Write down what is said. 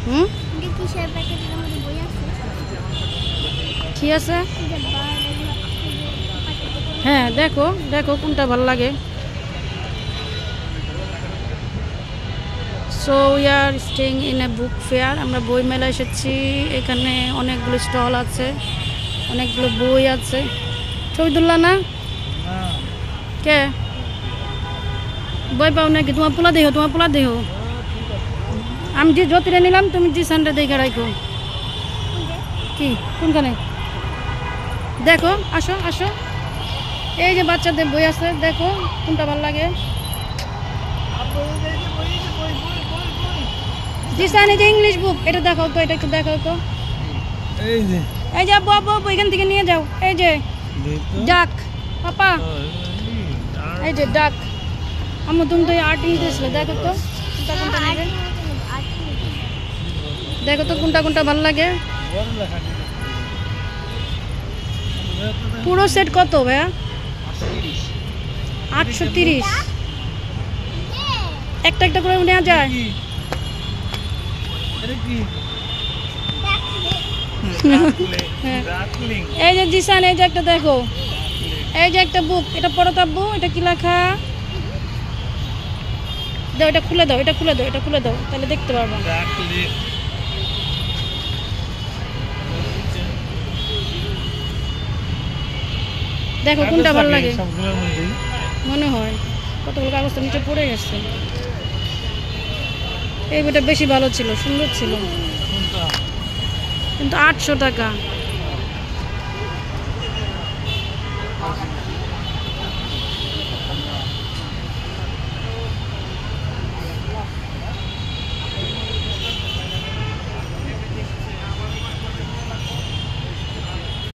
হুম এটা কিসের প্যাকেটের মধ্যে বই আছে? কি আছে? এই যে বার্ড এগুলো হ্যাঁ দেখো দেখো কোনটা ভালো লাগে। So we are staying in a book fair. আমরা বই মেলা এসেছি। এখানে অনেকগুলো স্টল আছে, অনেকগুলো বই আছে। ছবি তুললা না? কে বই পাও নাকি? তোমার পোলা দেহ, তোমার পোলা দেহ। আমি যে জ্যোতিরে নিলাম, তুমি জিসানটা দেখে রাখো। কি কোনখানে দেখো? আসো আসো, এই যে বাচ্চাদের বই আছে, দেখো কোনটা ভালো লাগে। জিসান এই যে ইংলিশ বুক, এটা দেখাও তো, এটা একটু দেখাও তো। এই যে আব্বু আব্বু আব্বু, এখান থেকে নিয়ে যাও। এই যে ডাক পাপা, এই যে ডাক। আম্মু তুমি তো আর্ট দিয়েছিলে, দেখো তো কোনটা কোনটা নেবে। দেখো তো কোনটা কোনটা ভালো লাগে। পুরো সেট কত ভাইয়া? 830। একটা একটা করে নেওয়া যায়? এই যে জিসান, এই যে একটা দেখো, এই যে একটা বুক, এটা পড়ো তো আব্বু। এটা কি লেখা? দাও, এটা খুলে দাও, এটা খুলে দাও, এটা খুলে দাও, তাহলে দেখতে পারবো। দেখো কোনটা ভালো লাগে মনে হয়। কতগুলো কাগজ তো নিচে পড়ে গেছে। এই বইটা বেশি ভালো ছিল, সুন্দর ছিল, কিন্তু 800 টাকা।